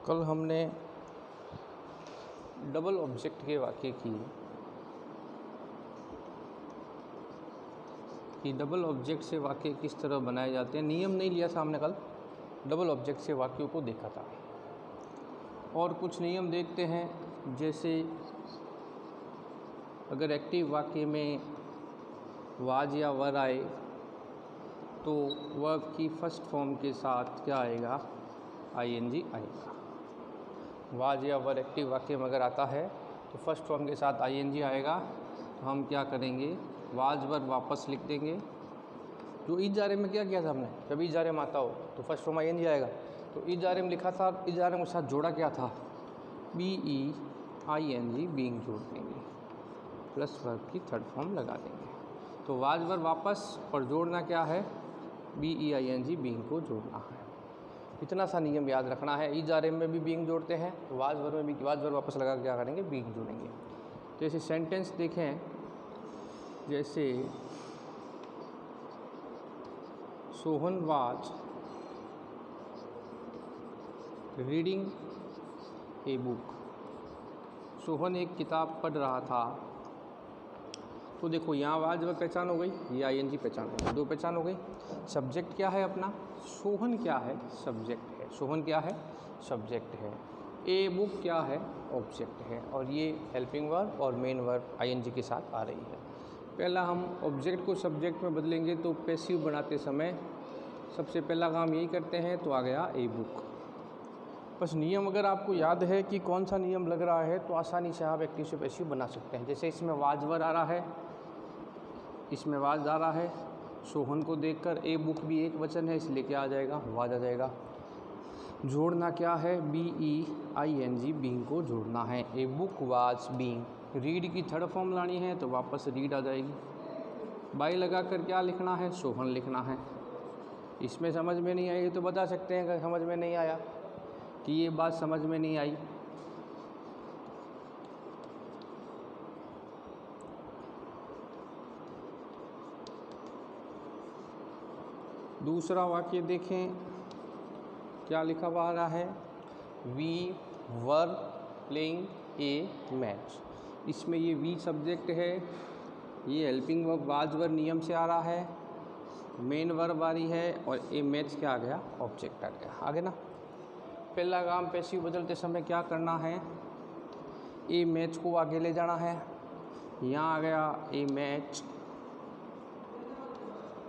कल हमने double object के वाक्य की कि डबल ऑब्जेक्ट से वाक्य किस तरह बनाए जाते हैं। नियम नहीं लिया था हमने कल, डबल ऑब्जेक्ट से वाक्यों को देखा था। और कुछ नियम देखते हैं, जैसे अगर एक्टिव वाक्य में वाज या वर आए तो वर्ब की फर्स्ट फॉर्म के साथ क्या आएगा, आईएनजी आएगा। वाज या वर एक्टिव वाक्य में अगर आता है तो फर्स्ट फॉर्म के साथ आईएनजी आएगा। तो हम क्या करेंगे, वाज वर वापस लिख देंगे। जो इजारे में क्या किया था हमने, जब इजारे में आता हो तो फर्स्ट फॉर्म आईएनजी आएगा। तो इजारे में लिखा था, इजारे में साथ जोड़ा क्या था, BEING बीइंग जोड़ देंगे, प्लस वर्ब की थर्ड फॉर्म लगा देंगे। तो वाज वर वापस और जोड़ना क्या है, BEING बीइंग को जोड़ना है। इतना सा नियम याद रखना है। इजारे में भी बीइंग जोड़ते हैं, तो वाज वर में भी वाज वर वापस लगा क्या करेंगे, बीइंग जोड़ेंगे। तो ऐसे सेंटेंस देखें, जैसे Sohan was reading a book. Sohan एक किताब पढ़ रहा था। तो देखो यहाँ वाज वर पहचान हो गई, ये आईएनजी पहचान हो गई, दो पहचान हो गई। सब्जेक्ट क्या है अपना, सोहन क्या है, सब्जेक्ट है। सोहन क्या है, सब्जेक्ट है। ए बुक क्या है, ऑब्जेक्ट है। और ये हेल्पिंग वर्ब और मेन वर्ब आईएनजी के साथ आ रही है। पहला हम ऑब्जेक्ट को सब्जेक्ट में बदलेंगे, तो पैसिव बनाते समय सबसे पहला काम यही करते हैं। तो आ गया ए बुक। बस नियम अगर आपको याद है कि कौन सा नियम लग रहा है तो आसानी से आप एक्टिव से पैसिव बना सकते हैं। जैसे इसमें वाज वर आ रहा है, इसमें वाज आ रहा है, सोहन को देखकर ए बुक भी एक वचन है, इसलिए क्या आ जाएगा, वाज आ जाएगा। जोड़ना क्या है, BEING बीइंग को जोड़ना है। A book was being. Read की थर्ड फॉर्म लानी है तो वापस रीड आ जाएगी। बाई लगाकर क्या लिखना है, सोहन लिखना है। इसमें समझ में नहीं आई तो बता सकते हैं, अगर समझ में नहीं आया कि ये बात समझ में नहीं आई। दूसरा वाक्य देखें, क्या लिखा हुआ आ रहा है, we were playing a match. इसमें ये वी सब्जेक्ट है, ये हेल्पिंग वर्ब वाज वर नियम से आ रहा है, मेन वर्ब आ रही है, और ए मैच क्या आ गया, ऑब्जेक्ट आ गया। आगे ना, पहला काम पैसिव बदलते समय क्या करना है, ए मैच को आगे ले जाना है। यहाँ आ गया ए मैच,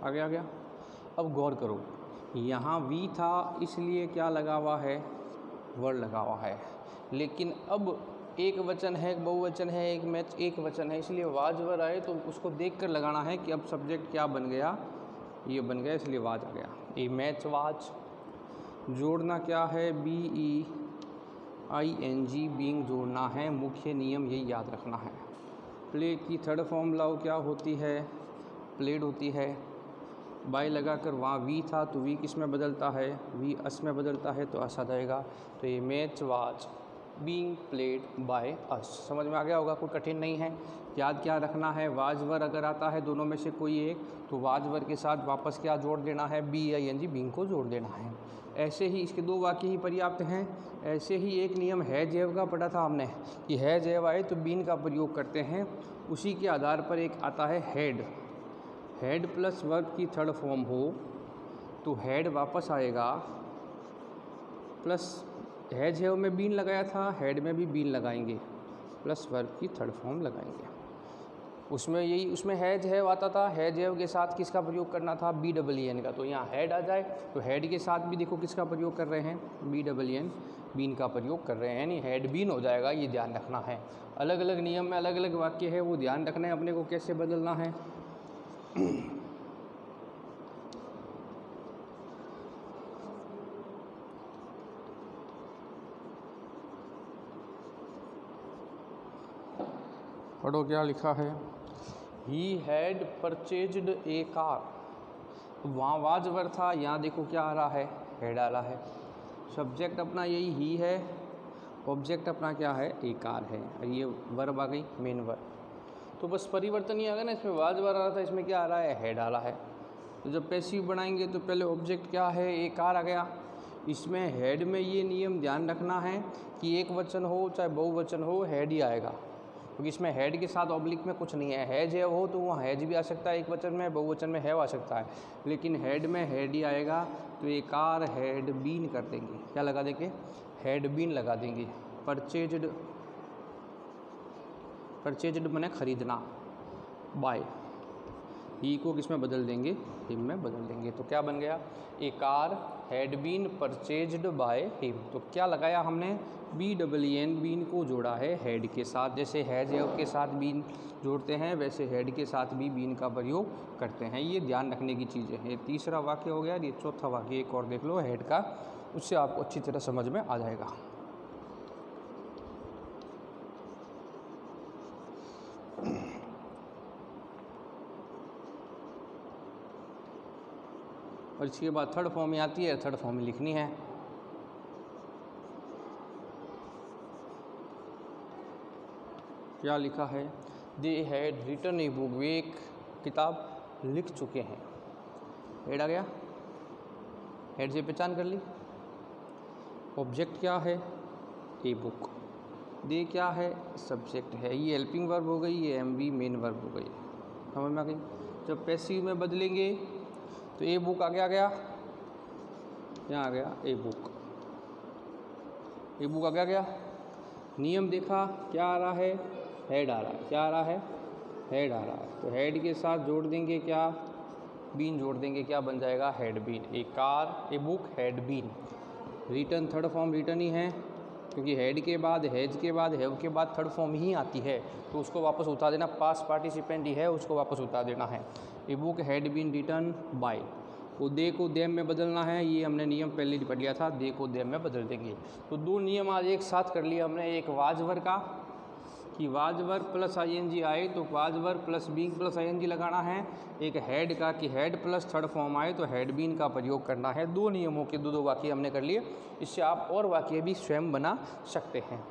आगे आ गया। अब गौर करो, यहाँ वी था इसलिए क्या लगा हुआ है, वर लगा हुआ है। लेकिन अब एक वचन है, एक बहुवचन है, एक मैच एक वचन है, इसलिए वाज वर आए तो उसको देखकर लगाना है कि अब सब्जेक्ट क्या बन गया, ये बन गया, इसलिए वाज आ गया। ए मैच वाज। जोड़ना क्या है, BEING बीइंग जोड़ना है। मुख्य नियम यही याद रखना है। प्ले की थर्ड फॉर्म लाओ क्या होती है, प्लेड होती है। बाय लगाकर वहाँ वी था तो वी किस में बदलता है, वी अस में बदलता है, तो अस आ जाएगा। तो ये match was being played by us. समझ में आ गया होगा, कोई कठिन नहीं है। याद क्या रखना है, वाज वर अगर आता है दोनों में से कोई एक, तो वाज वर के साथ वापस क्या जोड़ देना है, BEING बीइंग को जोड़ देना है। ऐसे ही इसके दो वाक्य ही पर्याप्त हैं। ऐसे ही एक नियम है जैव का पढ़ा था हमने, कि है जैव आए तो बीन का प्रयोग करते हैं। उसी के आधार पर एक आता है हेड। हेड प्लस वर्ब की थर्ड फॉर्म हो तो हेड वापस आएगा, प्लस हैज हैव में बीन लगाया था, हेड में भी बीन लगाएंगे, प्लस वर्ब की थर्ड फॉर्म लगाएंगे। उसमें यही, उसमें हैज हैव आता था, हैज हैव के साथ किसका प्रयोग करना था, BEEN का। तो यहाँ हेड आ जाए तो हेड के साथ भी देखो किसका प्रयोग कर रहे हैं, BEEN बीन का प्रयोग कर रहे हैं, यानी हेड बीन हो जाएगा। ये ध्यान रखना है। अलग अलग नियम में अलग अलग वाक्य है, वो ध्यान रखना है अपने को कैसे बदलना है। पढ़ो क्या लिखा है, he had purchased A car. वहाँ वाज वर था, यहाँ देखो क्या आ रहा है, हेड आ रहा है। सब्जेक्ट अपना यही ही है, ऑब्जेक्ट अपना क्या है, ए कार है, और ये वर्ब आ गई, मेन वर्ब। तो बस परिवर्तन ही आ गया ना, इसमें वाज वर आ रहा था, इसमें क्या आ रहा है, हेड आ रहा है। तो जब पैसिव बनाएंगे तो पहले ऑब्जेक्ट क्या है, ए कार आ गया, इसमें हेड में ये नियम ध्यान रखना है कि एक वचन हो चाहे बहुवचन हो, हेड ही आएगा, क्योंकि इसमें हेड के साथ ऑब्लिक में कुछ नहीं है। हैज है हो तो वहाँ हैज भी आ सकता है एक वचन में, बहुवचन में हैव आ सकता है, लेकिन हेड में हेड ही आएगा। तो एक कार हैड बीन कर देंगे, क्या लगा देंगे, हैड बीन लगा देंगे। परचेज्ड, परचेज्ड मैंने खरीदना, बाय, ही को किस में बदल देंगे, हिम में बदल देंगे। तो क्या बन गया, a car had been purchased by him. तो क्या लगाया हमने, BEEN, बीन को जोड़ा है हेड के साथ। जैसे हैज के साथ बीन जोड़ते हैं वैसे हेड के साथ भी बीन का प्रयोग करते हैं। ये ध्यान रखने की चीज़ें हैं। ये तीसरा वाक्य हो गया। ये चौथा वाक्य एक और देख लो हेड का, उससे आपको अच्छी तरह समझ में आ जाएगा। और इसके बाद थर्ड फॉर्म में आती है, थर्ड फॉर्म में लिखनी है। क्या लिखा है, they had written a book, वे एक किताब लिख चुके हैं। हेड आ गया, हेड से पहचान कर ली। ऑब्जेक्ट क्या है, ए बुक। दे क्या है, सब्जेक्ट है। ये हेल्पिंग वर्ब हो गई, ये MV मेन वर्ब हो गई। समझ में आ गई। जब पैसिव में बदलेंगे तो ए बुक आगे आ गया, यहाँ आ गया ए बुक, ए बुक आगे आ गया। नियम देखा, क्या आ रहा है, हेड आ रहा है। क्या आ रहा है, हेड आ रहा है। तो हेड के साथ जोड़ देंगे क्या, बीन जोड़ देंगे, क्या बन जाएगा, had been. A car, a book, had been. Return third form return ही है, क्योंकि हेड के बाद, हैज के बाद, हैव के बाद थर्ड फॉर्म ही आती है, तो उसको वापस उतार देना। पास्ट पार्टिसिपेंट ही है, उसको वापस उतार देना है। A book had been return by. वो दे को देम में बदलना है, ये हमने नियम पहले ही पढ़ लिया था, दे को देम में बदल देंगे। तो दो नियम आज एक साथ कर लिया हमने। एक वाजवर का कि वाजवर प्लस ING आए तो वाजवर प्लस बीइंग प्लस ING लगाना है। एक हेड का कि हेड प्लस थर्ड फॉर्म आए तो हेड बीन का प्रयोग करना है। दो नियमों के दो वाक्य हमने कर लिए। इससे आप और वाक्य भी स्वयं बना सकते हैं।